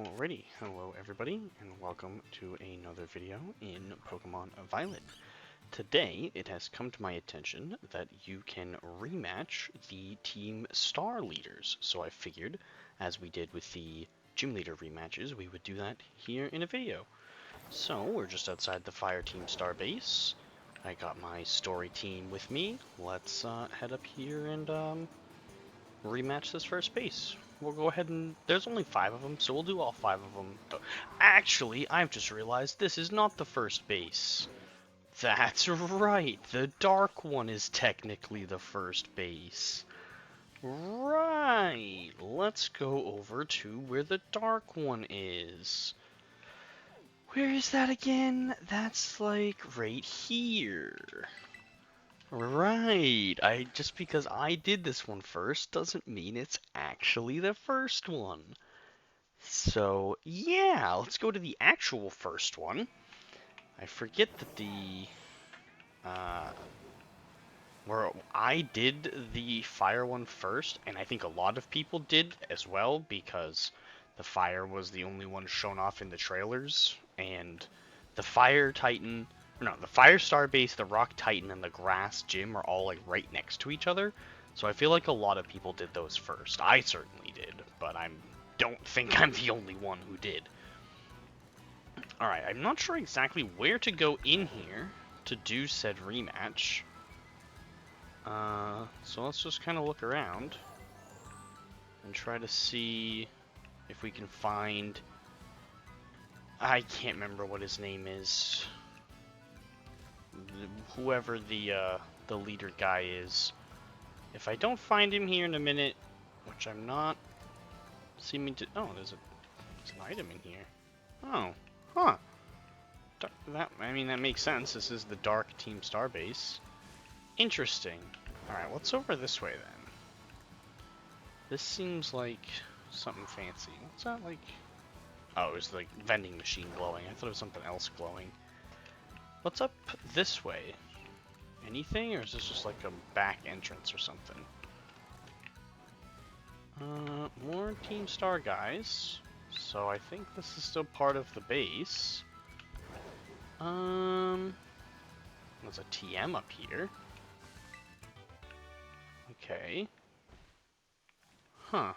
Alrighty, hello everybody, and welcome to another video in Pokemon Violet. Today, it has come to my attention that you can rematch the Team Star leaders, so I figured, as we did with the Gym Leader rematches, we would do that here in a video. So, we're just outside the Fire Team Star base. I got my story team with me. Let's head up here and rematch this first base. We'll go ahead and... There's only 5 of them, so we'll do all 5 of them. Actually, I've just realized this is not the first base. That's right, the dark one is technically the first base. Right, let's go over to where the dark one is. Where is that again? That's like right here. Right, just because I did this one first doesn't mean it's actually the first one. So, yeah, let's go to the actual first one. I forget that where I did the fire one first, and I think a lot of people did as well, because the fire was the only one shown off in the trailers, and the fire titan... No, the Fire Star base, the Rock Titan, and the Grass Gym are all like right next to each other. So I feel like a lot of people did those first. I certainly did, but I don't think I'm the only one who did. Alright, I'm not sure exactly where to go in here to do said rematch. So let's just kind of look around and try to see if we can find... I can't remember what his name is. Whoever the leader guy is. If I don't find him here in a minute, which I'm not seeming to... Oh, there's an item in here. Oh, huh. That makes sense. This is the Dark Team Star base. Interesting. Alright, what's over this way then? This seems like something fancy. What's that like? Oh, it was the vending machine glowing. I thought it was something else glowing. What's up this way? Anything, or is this just like a back entrance or something? More Team Star guys. So I think this is still part of the base. There's a TM up here. Okay. Huh.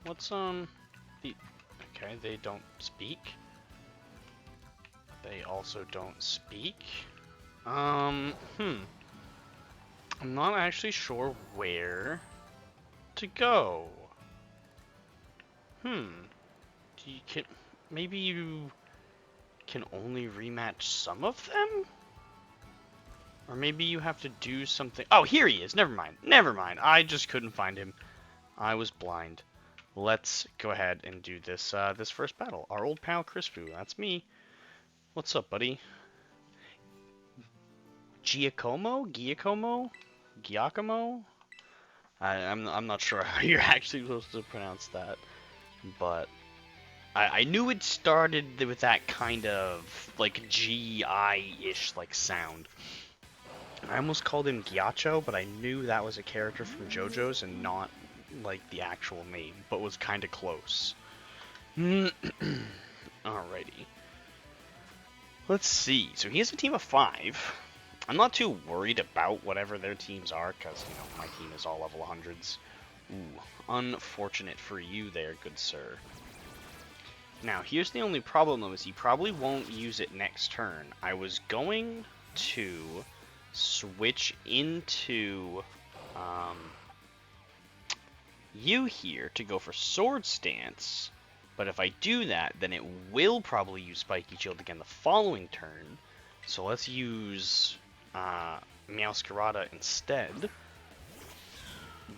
What's, Okay, they don't speak. They also don't speak. I'm not actually sure where to go. Maybe you can only rematch some of them? Or maybe you have to do something... Oh, here he is! Never mind. Never mind. I just couldn't find him. I was blind. Let's go ahead and do this, this first battle. Our old pal Crispu. That's me. What's up, buddy? Giacomo? I'm not sure how you're actually supposed to pronounce that, but I knew it started with that kind of like G-I-ish like sound. I almost called him Ghiaccio, but I knew that was a character from JoJo's and not like the actual name, but was kind of close. Alrighty. Let's see. So he has a team of 5. I'm not too worried about whatever their teams are, because, you know, my team is all level 100s. Ooh, unfortunate for you there, good sir. Now, here's the only problem, though, is he probably won't use it next turn. I was going to switch into you here to go for Sword Stance, but if I do that, then it will probably use Spiky Shield again the following turn. So let's use Meowscarada instead,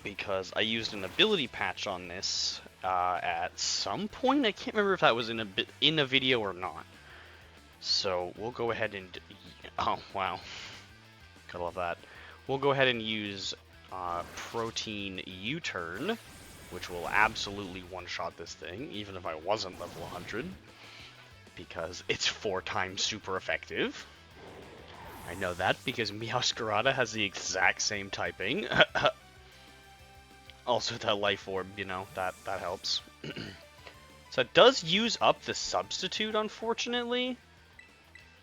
because I used an ability patch on this at some point. I can't remember if that was in a video or not. So we'll go ahead and... Oh, wow. Gotta love that. We'll go ahead and use Protein U-Turn, which will absolutely one-shot this thing, even if I wasn't level 100, because it's 4 times super effective. I know that because Meowscarada has the exact same typing. Also, that Life Orb, you know, that helps. So it does use up the substitute, unfortunately.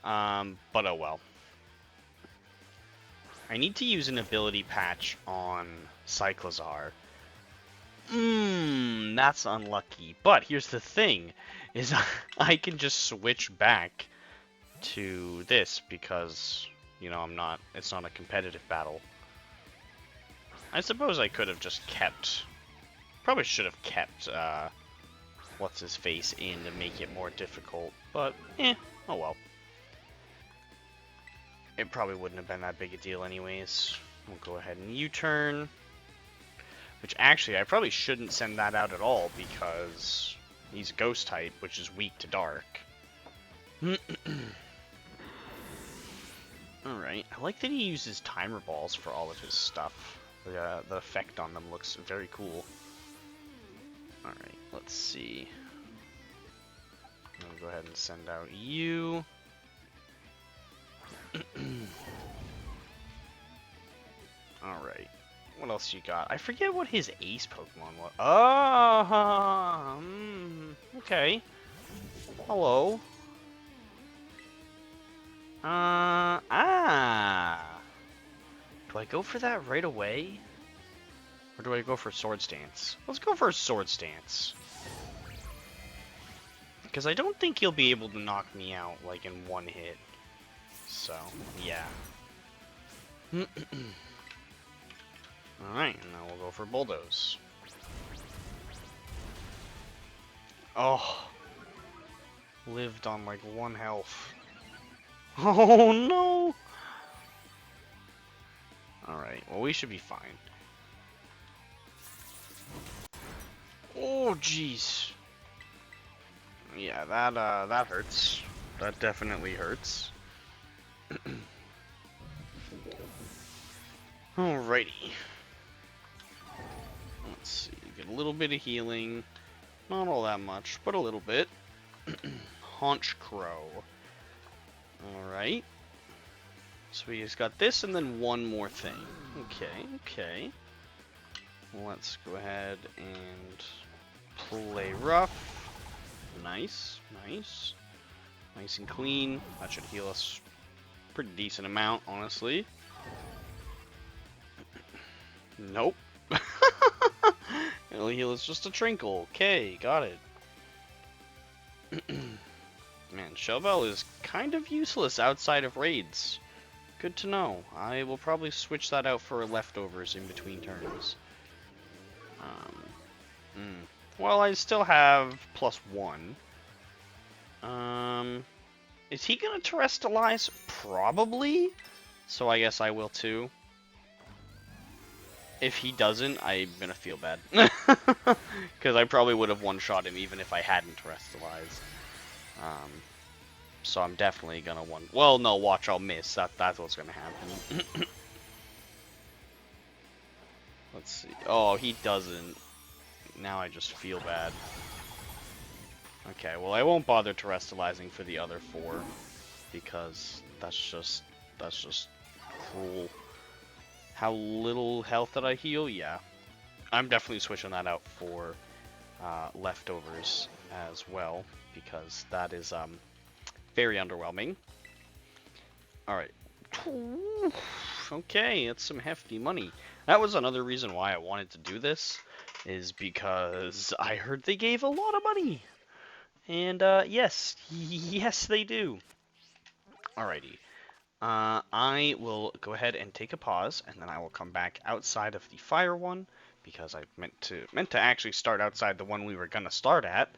But oh well. I need to use an ability patch on Cyclozar. That's unlucky. But here's the thing, is I can just switch back to this because, you know, it's not a competitive battle. I suppose I could have just kept, probably should have kept, what's-his-face in to make it more difficult, but, oh well. It probably wouldn't have been that big a deal anyways. We'll go ahead and U-turn. Which actually, I probably shouldn't send that out at all because he's ghost type, which is weak to dark. Alright, I like that he uses timer balls for all of his stuff. The effect on them looks very cool. Alright, let's see. I'll go ahead and send out you. Alright. What else you got? I forget what his ace Pokemon was. Oh, okay. Hello. Do I go for that right away? Or do I go for Sword Stance? Let's go for Sword Stance. Because I don't think he'll be able to knock me out, like, in one hit. So, yeah. Alright, and now we'll go for Bulldoze. Oh. Lived on, like, 1 health. Oh, no! Alright, well, we should be fine. Oh, jeez. Yeah, that hurts. That definitely hurts. Alrighty. Let's see, get a little bit of healing. Not all that much, but a little bit. Haunch Crow. Alright. So we just got this and then one more thing. Okay. Let's go ahead and play rough. Nice. Nice and clean. That should heal us a pretty decent amount, honestly. Nope. It'll heal us just a Trinkle. Okay, got it. Man, Shellbell is kind of useless outside of raids. Good to know. I will probably switch that out for leftovers in between turns. Well, I still have +1. Is he gonna Terrestrialize? Probably. So I guess I will too. If he doesn't, I'm gonna feel bad. Because I probably would have one-shot him even if I hadn't Terrestrialized. So I'm definitely gonna well, no, watch, I'll miss. That's what's gonna happen. Let's see. Oh, he doesn't. Now I just feel bad. Okay, well, I won't bother Terrestrializing for the other 4 because that's just cruel. How little health did I heal? Yeah. I'm definitely switching that out for leftovers as well because that is very underwhelming. Alright. Okay, that's some hefty money. That was another reason why I wanted to do this, is because I heard they gave a lot of money. And, yes, they do. Alrighty. I will go ahead and take a pause, and then I will come back outside of the fire one, because I meant to actually start outside the one we were gonna start at.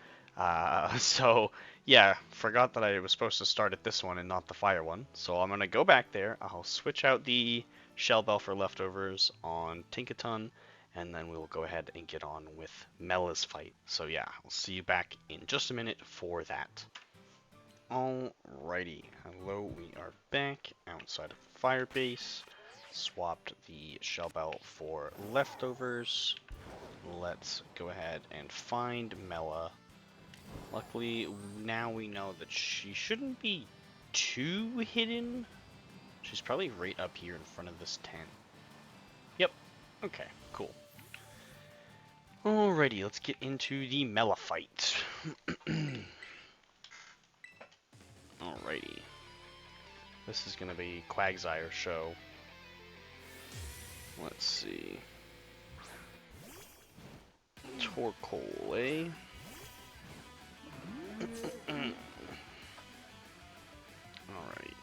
So, yeah, forgot that I was supposed to start at this one and not the fire one. So I'm gonna go back there, I'll switch out the Shell Bell for leftovers on Tinkaton, and then we'll go ahead and get on with Mela's fight. So yeah, I'll see you back in just a minute for that. Alrighty, hello, we are back outside of the fire base. Swapped the Shell Bell for leftovers. Let's go ahead and find Mela. Luckily, now we know that she shouldn't be too hidden. She's probably right up here in front of this tent. Yep. Okay, cool. Alrighty, let's get into the Mela fight. Alrighty. This is gonna be Quagsire show. Let's see. Torkoal, eh? Alright.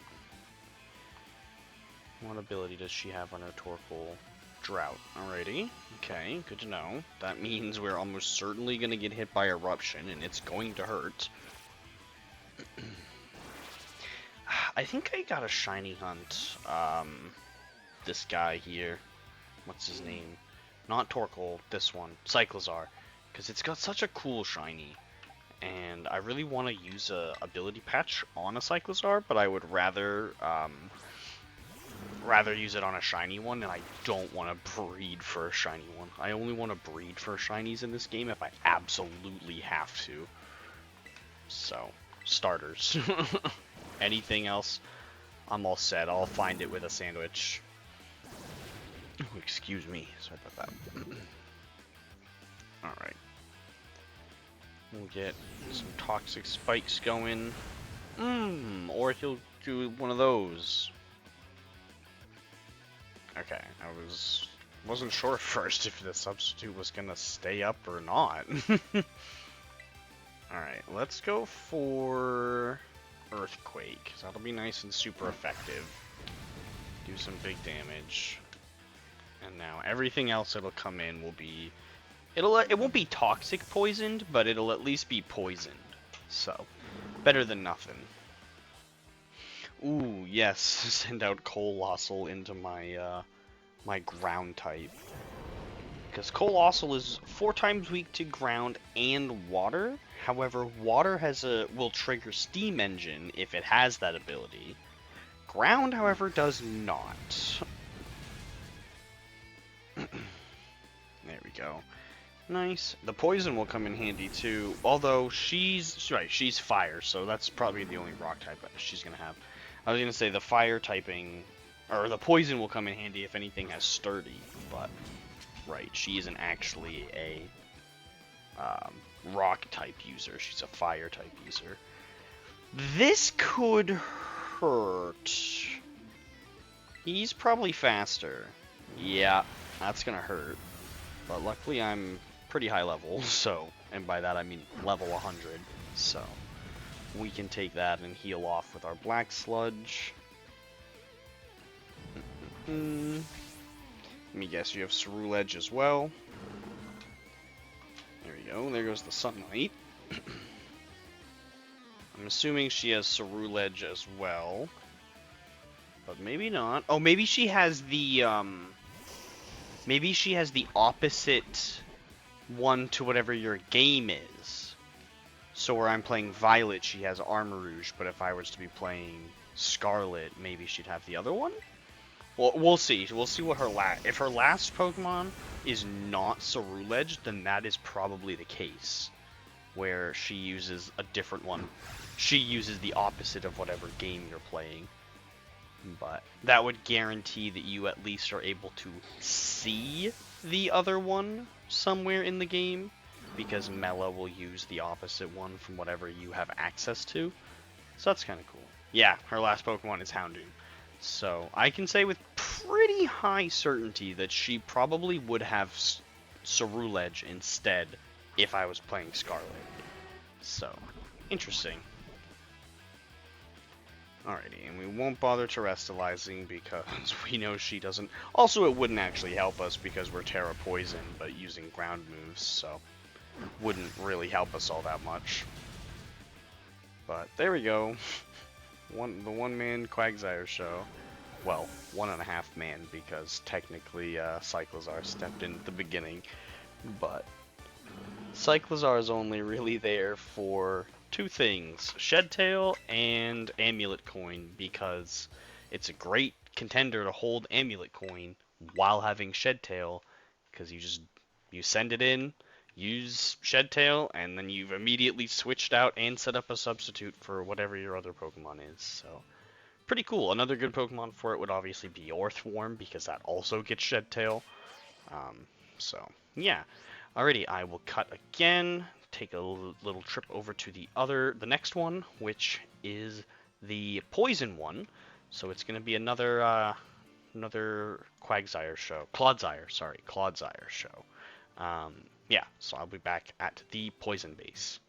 What ability does she have on her Torkoal? Drought. Alrighty. Okay, good to know. That means we're almost certainly gonna get hit by Eruption, and it's going to hurt. I think I got a shiny hunt. This guy here. What's his name? Not Torkoal, this one. Cyclizar. Because it's got such a cool shiny. And I really want to use a ability patch on a Cyclizar, but I would rather use it on a shiny one, and I don't want to breed for a shiny one. I only want to breed for shinies in this game if I absolutely have to. So, starters. Anything else, I'm all set. I'll find it with a sandwich. Oh, excuse me. Sorry about that. Alright. We'll get some toxic spikes going. Or he'll do one of those. Okay, wasn't sure at first if the substitute was gonna stay up or not. Alright, let's go for Earthquake, because that'll be nice and super effective. Do some big damage. And now everything else that'll come in will be... It won't be toxic poisoned, but it'll at least be poisoned. So, better than nothing. Ooh, yes, send out Colossal into my, my ground type. Because Colossal is 4 times weak to ground and water. However, water will trigger Steam Engine if it has that ability. Ground, however, does not. There we go. Nice. The poison will come in handy too. Although she's fire, so that's probably the only rock type she's gonna have. I was gonna say the fire typing, or the poison will come in handy if anything has sturdy, but right, she isn't actually a rock type user. She's a fire type user. This could hurt. He's probably faster. Yeah, that's gonna hurt. But luckily I'm pretty high level, so, and by that I mean level 100, so we can take that and heal off with our Black Sludge. Let me guess, you have Ceruledge as well. There we go, there goes the Sunlight. I'm assuming she has Ceruledge as well. But maybe not. Oh, maybe she has the, maybe she has the opposite one to whatever your game is. So where I'm playing Violet, she has Armarouge, but if I was to be playing Scarlet, maybe she'd have the other one? Well, we'll see. We'll see what her if her last Pokemon is not Ceruledge, then that is probably the case. Where she uses a different one. She uses the opposite of whatever game you're playing. But that would guarantee that you at least are able to see the other one somewhere in the game, because Mela will use the opposite one from whatever you have access to. So that's kind of cool. Yeah, her last Pokemon is Houndoom. So I can say with pretty high certainty that she probably would have Ceruledge instead if I was playing Scarlet. So, interesting. Alrighty, and we won't bother terrestrializing because we know she doesn't... Also, it wouldn't actually help us because we're Terra Poison, but using ground moves, so... wouldn't really help us all that much. But, there we go. The one-man Quagsire show. Well, 1.5 man, because technically Cyclizar stepped in at the beginning. But, Cyclizar is only really there for... 2 things, Shedtail and Amulet Coin, because it's a great contender to hold Amulet Coin while having Shedtail, because you send it in, use Shedtail, and then you've immediately switched out and set up a substitute for whatever your other Pokemon is, so pretty cool. Another good Pokemon for it would obviously be Orthworm, because that also gets Shedtail, so yeah. Alrighty, I will cut again, take a little trip over to the next one, which is the poison one. So it's going to be another Quagsire show. Clodsire show. Yeah, so I'll be back at the poison base.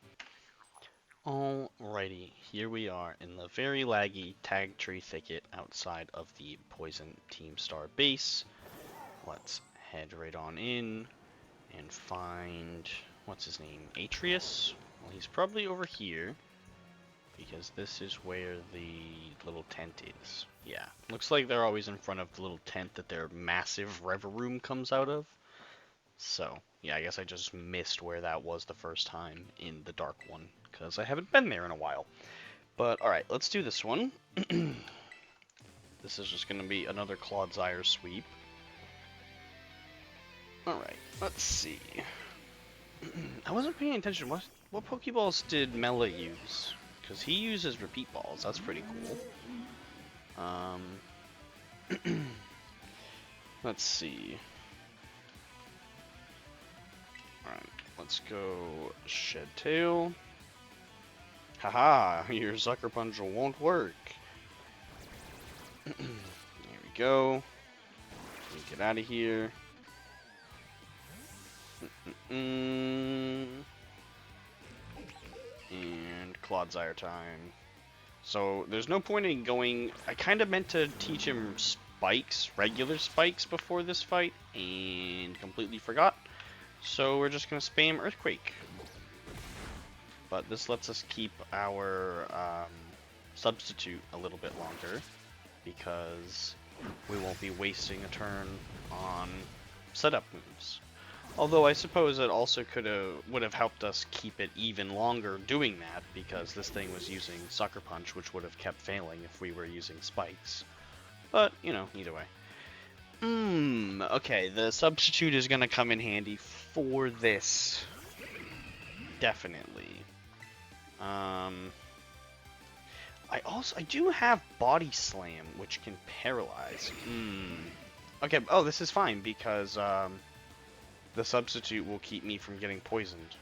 Alrighty, here we are in the very laggy tag tree thicket outside of the poison Team Star base. Let's head right on in and find, what's his name, Atreus? Well, he's probably over here, because this is where the little tent is. Yeah, looks like they're always in front of the little tent that their massive rever room comes out of. So, yeah, I guess I just missed where that was the first time in the dark one, because I haven't been there in a while. But, alright, let's do this one. This is just going to be another Clodsire sweep. Alright, let's see. I wasn't paying attention. What Pokeballs did Mela use? Because he uses repeat balls. That's pretty cool. Let's see. Alright, let's go Shed Tail. Haha, your Sucker Punch won't work. There we go. Let me get out of here. And Clodsire time. So there's no point in going. I kind of meant to teach him spikes, regular spikes, before this fight, and completely forgot. So we're just gonna spam Earthquake. But this lets us keep our substitute a little bit longer, because we won't be wasting a turn on setup moves. Although I suppose it also would have helped us keep it even longer doing that, because this thing was using Sucker Punch, which would have kept failing if we were using spikes. But, you know, either way. Okay, the substitute is gonna come in handy for this. Definitely. I do have Body Slam, which can paralyze. Okay, oh, this is fine, because, the substitute will keep me from getting poisoned.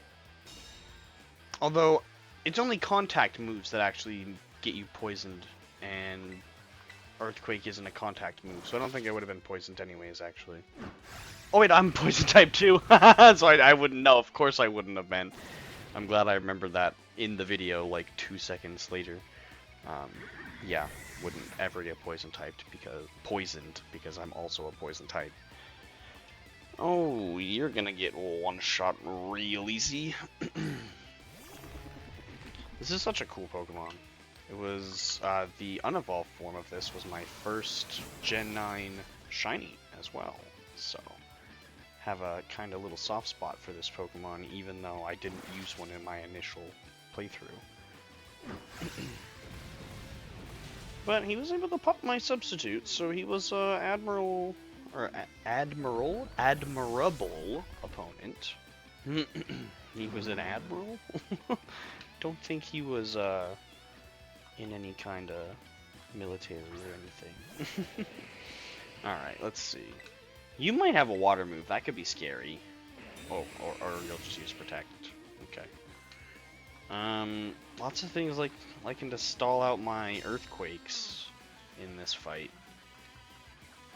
Although, it's only contact moves that actually get you poisoned, and Earthquake isn't a contact move, so I don't think I would have been poisoned anyways, actually. Oh wait, I'm poison type too! So I wouldn't know, of course I wouldn't have been. I'm glad I remembered that in the video, like 2 seconds later. Yeah, wouldn't ever get poisoned, because I'm also a poison type. Oh, you're gonna get one shot real easy. This is such a cool Pokemon. It was, the unevolved form of this was my first Gen 9 Shiny as well. So, have a kind of little soft spot for this Pokemon, even though I didn't use one in my initial playthrough. But he was able to pop my substitute, so he was, admirable opponent. He was an admiral? Don't think he was, in any kind of military or anything. Alright, let's see. You might have a water move. That could be scary. Oh, or you'll just use Protect. Okay. Lots of things like liking to stall out my Earthquakes in this fight.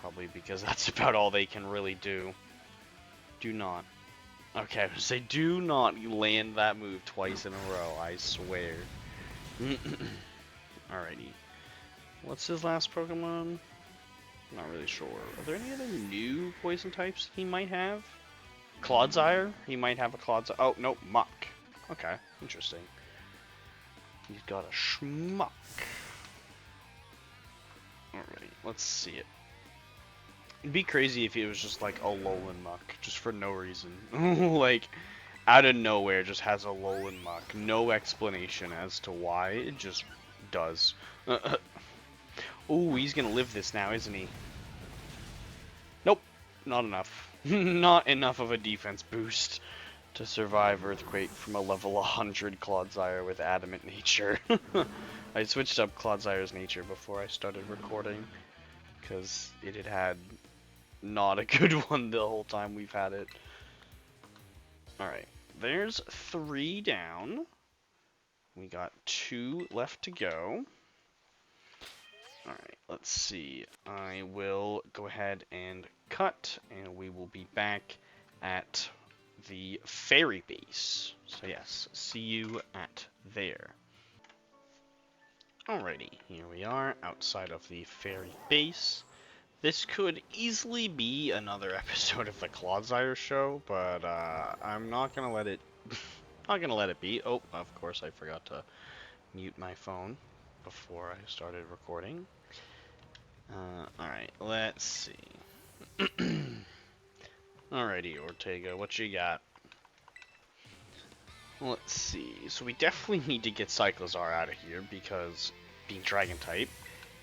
Probably because that's about all they can really do. Do not. Okay, I would say do not land that move twice in a row, I swear. Alrighty. What's his last Pokemon? Not really sure. Are there any other new poison types he might have? Clodsire? He might have a Clodsire. Oh, nope, Muck. Okay, interesting. He's got a Schmuck. Alright, let's see it. It'd be crazy if it was just like a Alolan Muck, just for no reason. Like, out of nowhere, just has a Alolan Muck. No explanation as to why, it just does. Ooh, he's gonna live this now, isn't he? Nope, not enough. Not enough of a defense boost to survive Earthquake from a level 100 Clodsire with Adamant Nature. I switched up Clodsire's nature before I started recording, because it had not a good one the whole time we've had it. Alright, there's 3 down. We got 2 left to go. Alright, let's see. I will go ahead and cut, and we will be back at the fairy base. So yes, see you at there. Alrighty, here we are outside of the fairy base. This could easily be another episode of the Clodsire show, but I'm not gonna let it not gonna let it be. Oh, of course I forgot to mute my phone before I started recording. Alright, let's see. Alrighty, Ortega, what you got? Let's see. So we definitely need to get Cyclozar out of here because being Dragon type,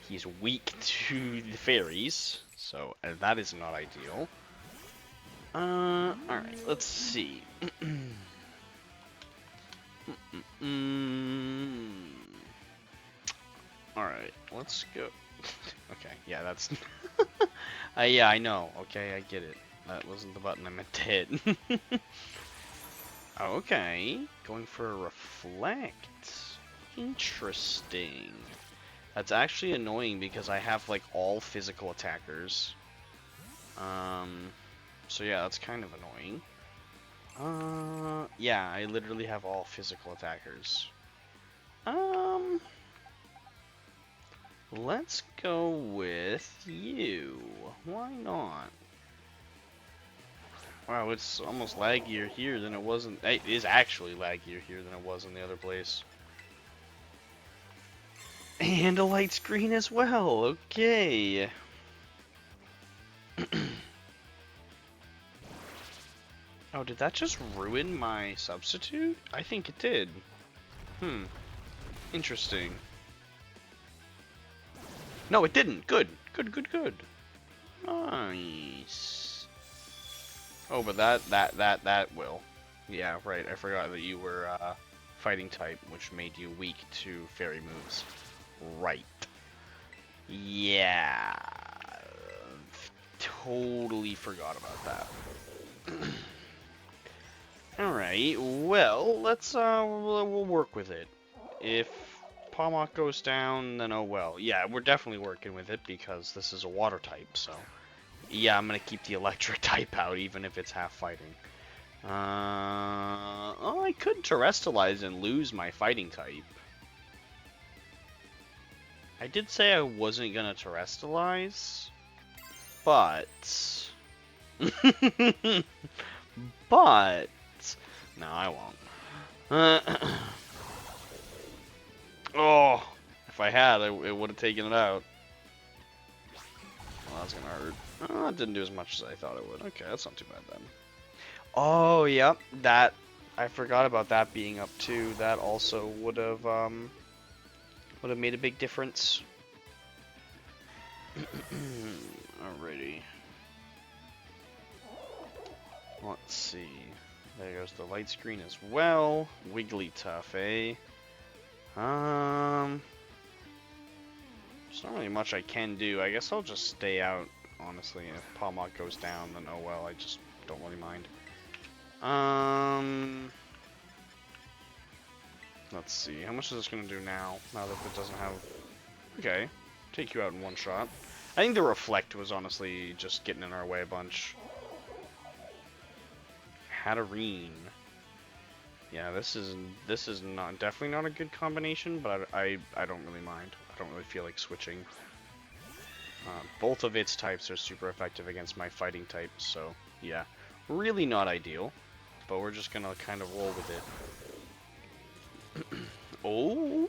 he's weak to the fairies, so that is not ideal. Alright, let's see. Alright, let's go. Okay, yeah, that's... yeah, I know. Okay, I get it. That wasn't the button I meant to hit. Okay, going for a reflect. Interesting. That's actually annoying because I have like all physical attackers. So yeah, that's kind of annoying. Yeah, I literally have all physical attackers. Let's go with you. Why not? Wow, it's almost laggier here than it was in... It is actually laggier here than it was in the other place. And a light screen as well, okay. Oh, did that just ruin my substitute? I think it did. Interesting. No, it didn't. Good. Good. Nice. Oh, but that will. Yeah, right. I forgot that you were fighting type, which made you weak to fairy moves. Right. Yeah. Totally forgot about that. Alright, well, let's, we'll work with it. If Palmok goes down, then oh well. Yeah, we're definitely working with it because this is a water type, so... Yeah, I'm gonna keep the electric type out, even if it's half fighting. Oh, I could terrestrialize and lose my fighting type. I did say I wasn't gonna terrestrialize, but... but... No, I won't. Oh, if I had, it would have taken it out. Well, that's gonna hurt. Oh, it didn't do as much as I thought it would. Okay, that's not too bad then. Oh, yep, that... I forgot about that being up too. That also would have made a big difference. Alrighty. Let's see. There goes the light screen as well. Wigglytuff, eh? There's not really much I can do. I guess I'll just stay out, honestly. If Palmok goes down, then oh well, I just don't really mind. Let's see. How much is this going to do now that it doesn't have... Okay. Take you out in one shot. I think the Reflect was honestly just getting in our way a bunch. Hatterene. Yeah, this is not definitely not a good combination, but I don't really mind. I don't really feel like switching. Both of its types are super effective against my fighting type, so yeah, really not ideal. But we're just gonna kind of roll with it. Oh.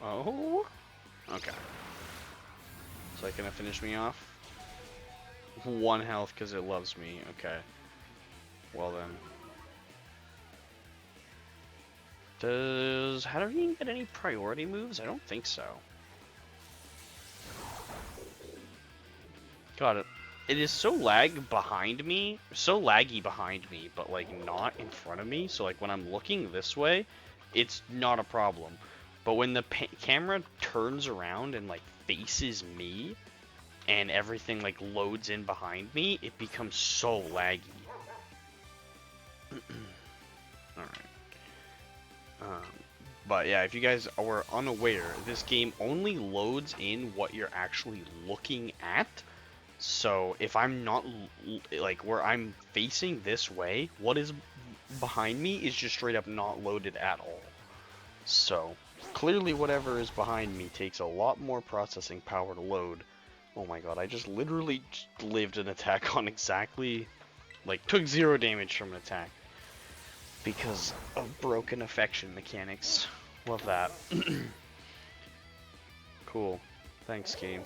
Oh. Okay. So it's gonna finish me off. 1 health because it loves me. Okay. Well then. Does Hatterene get any priority moves? I don't think so. Got it. It is so laggy behind me, but like not in front of me. So like when I'm looking this way, it's not a problem. But when the camera turns around and like faces me, and everything like loads in behind me, it becomes so laggy. But yeah, if you guys were unaware, this game only loads in what you're actually looking at. So if I'm not, like, where I'm facing this way, what is behind me is just straight up not loaded at all. So clearly whatever is behind me takes a lot more processing power to load. Oh my god, I just literally lived an attack on exactly, like, took 0 damage from an attack. Because of broken affection mechanics. Love that. Cool. Thanks, game.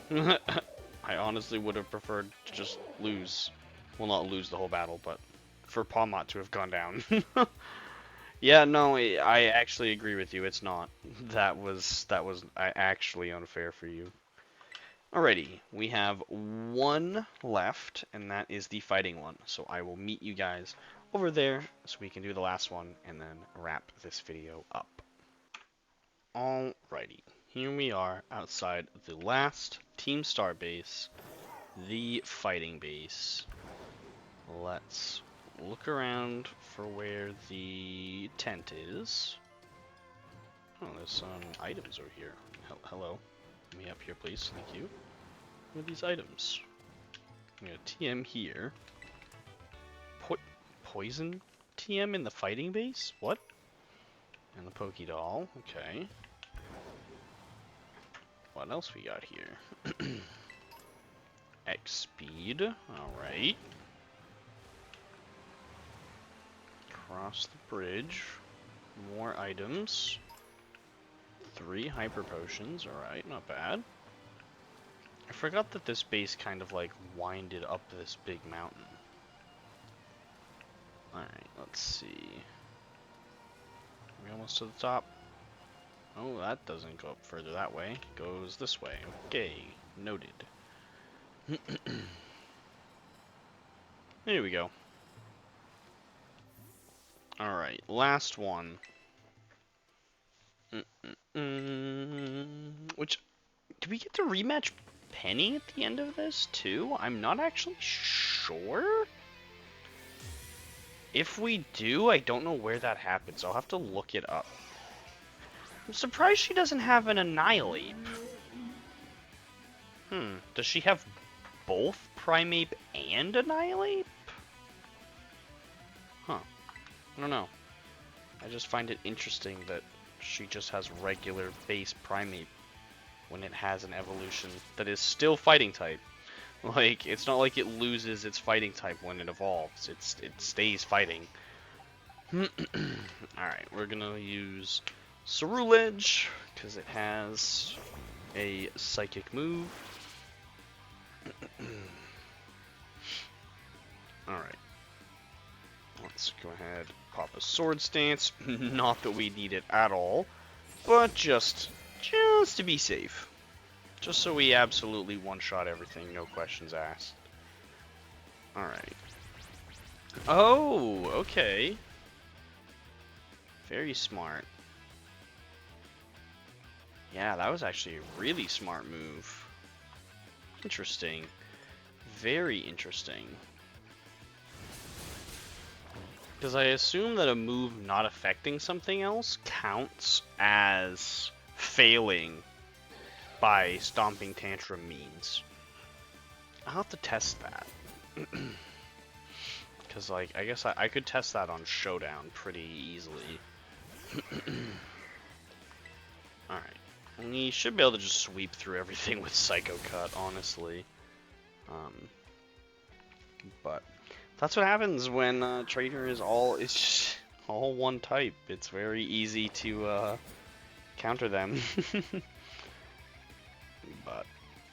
I honestly would have preferred to just lose. Well, not lose the whole battle, but for Palmot to have gone down. Yeah, no, I actually agree with you. It's not. That was actually unfair for you. Alrighty, we have one left, and that is the fighting one. So I will meet you guys over there so we can do the last one and then wrap this video up. Alrighty, here we are outside the last Team Star base, the fighting base. Let's look around for where the tent is. Oh, there's some items over here. Hello. Let me up here, please. Thank you. What are these items? We got TM here. Poison TM in the fighting base? What? And the Poké Doll. Okay. What else we got here? X speed. Alright. Cross the bridge. More items. 3 hyper potions. Alright, not bad. I forgot that this base kind of like winded up this big mountain. Alright, let's see. Are we almost to the top? Oh, that doesn't go up further that way. It goes this way. Okay, noted. Here we go. Alright, last one. Which, do we get to rematch Penny at the end of this too? I'm not actually sure. If we do, I don't know where that happens. I'll have to look it up. I'm surprised she doesn't have an Annihilate. Does she have both Primeape and Annihilate? Huh. I don't know. I just find it interesting that she just has regular base Primeape when it has an evolution that is still fighting type. Like, it's not like it loses its fighting type when it evolves. It stays fighting. Alright, we're gonna use Ceruledge, because it has a psychic move. Alright. Let's go ahead, pop a Sword Stance. Not that we need it at all, but just to be safe. Just so we absolutely one-shot everything, no questions asked. Alright. Oh, okay. Very smart. Yeah, that was actually a really smart move. Interesting. Very interesting. Because I assume that a move not affecting something else counts as failing by Stomping Tantrum means. I'll have to test that. Because, like, I guess I could test that on Showdown pretty easily. Alright. We should be able to just sweep through everything with Psycho Cut, honestly. But that's what happens when Trainer is it's all one type. It's very easy to counter them. But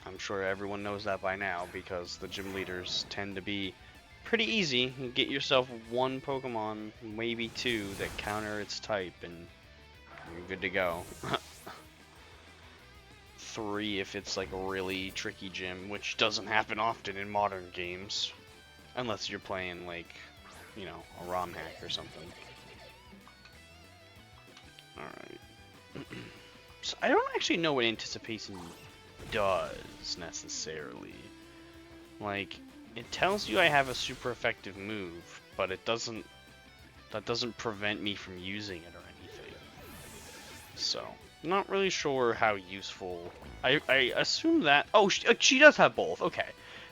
I'm sure everyone knows that by now because the gym leaders tend to be pretty easy. You get yourself one Pokemon, maybe 2, that counter its type, and you're good to go. 3 if it's like a really tricky gym, which doesn't happen often in modern games. Unless you're playing, like, you know, a ROM hack or something. Alright. So I don't actually know what Anticipation does, necessarily. Like, it tells you I have a super effective move, but it doesn't... That doesn't prevent me from using it or anything. So, not really sure how useful. I assume that. Oh, she does have both. Okay.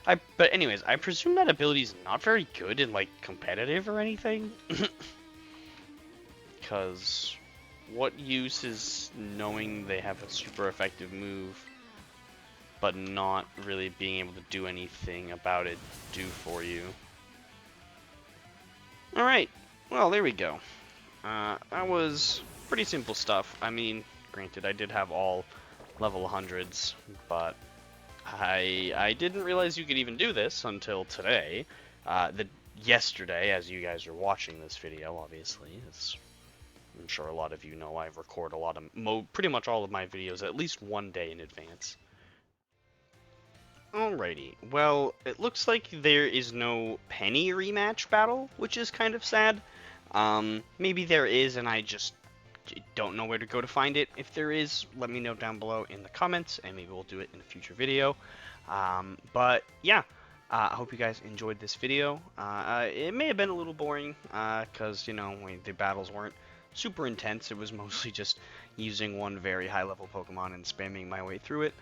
But anyways, I presume that ability is not very good in like competitive or anything. Because what use is knowing they have a super effective move, but not really being able to do anything about it do for you? Alright, well, there we go. That was pretty simple stuff. I mean, granted, I did have all level 100s, but I didn't realize you could even do this until today. Yesterday, as you guys are watching this video, obviously, as I'm sure a lot of you know, I record a lot of pretty much all of my videos at least one day in advance. Alrighty, well, it looks like there is no penny rematch battle, which is kind of sad. Maybe there is, and I just don't know where to go to find it. If there is, let me know down below in the comments, and maybe we'll do it in a future video. But yeah, I hope you guys enjoyed this video. It may have been a little boring, because, you know, the battles weren't super intense. It was mostly just using one very high-level Pokemon and spamming my way through it.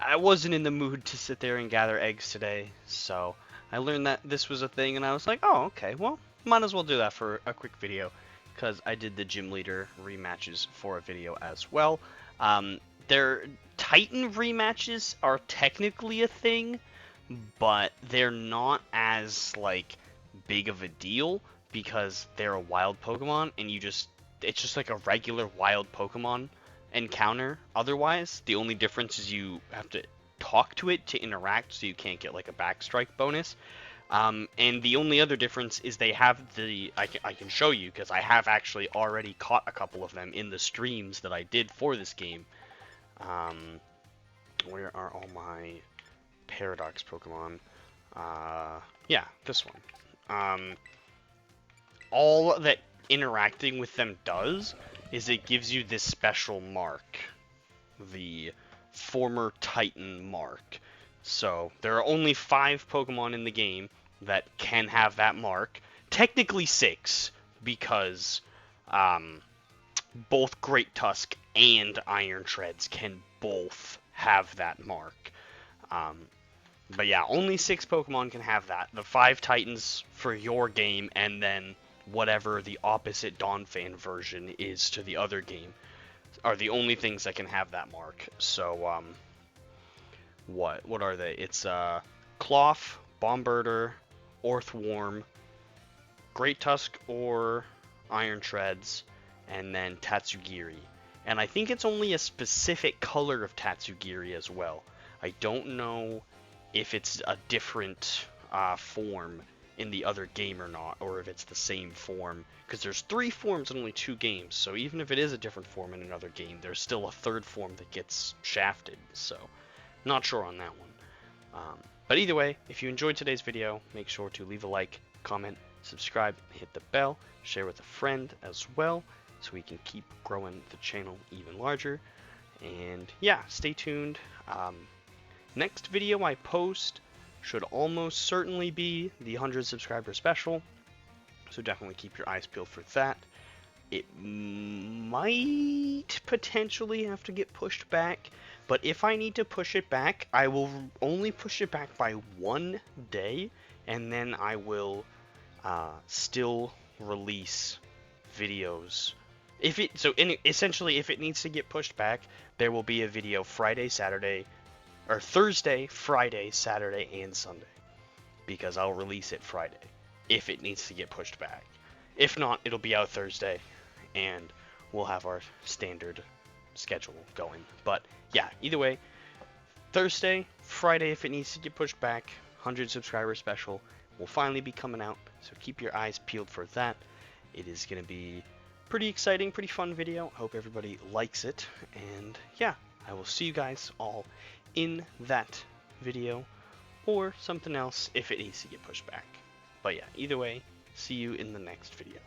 I wasn't in the mood to sit there and gather eggs today, so I learned that this was a thing, and I was like, oh, okay, well, might as well do that for a quick video, because I did the gym leader rematches for a video as well. Their Titan rematches are technically a thing, but they're not as, like, big of a deal, because they're a wild Pokemon, and it's just like a regular wild Pokemon encounter. Otherwise, the only difference is you have to talk to it to interact, so you can't get like a backstrike bonus. And the only other difference is they have I can show you, because I have actually already caught a couple of them in the streams that I did for this game. Where are all my Paradox Pokemon? Yeah, this one. All that interacting with them does is it gives you this special mark, the former Titan mark. So there are only 5 Pokemon in the game that can have that mark. Technically 6, because both Great Tusk and Iron Treads can both have that mark. But yeah, only 6 Pokemon can have that. The 5 Titans for your game, and then whatever the opposite Donphan version is to the other game, are the only things that can have that mark. So, what are they? It's, Cloth, Bombirder, Orthworm, Great Tusk or Iron Treads, and then Tatsugiri. And I think it's only a specific color of Tatsugiri as well. I don't know if it's a different form in the other game or not, or if it's the same form, because there's 3 forms in only 2 games, so even if it is a different form in another game, there's still a 3rd form that gets shafted, so not sure on that one. But either way, if you enjoyed today's video, make sure to leave a like, comment, subscribe, hit the bell, share with a friend as well, so we can keep growing the channel even larger. And yeah, stay tuned. Next video I post should almost certainly be the 100 subscriber special, so definitely keep your eyes peeled for that. It might potentially have to get pushed back, but if I need to push it back, I will only push it back by 1 day, and then I will still release videos. Essentially, if it needs to get pushed back, there will be a video Friday, Saturday, or Thursday, Friday, Saturday, and Sunday, because I'll release it Friday if it needs to get pushed back. If not, it'll be out Thursday, and we'll have our standard schedule going. But yeah, either way, Thursday, Friday if it needs to get pushed back, 100 subscriber special will finally be coming out, so keep your eyes peeled for that. It is going to be pretty exciting, pretty fun video. Hope everybody likes it, and yeah, I will see you guys all in that video, or something else if it needs to get pushed back. But yeah, either way, see you in the next video.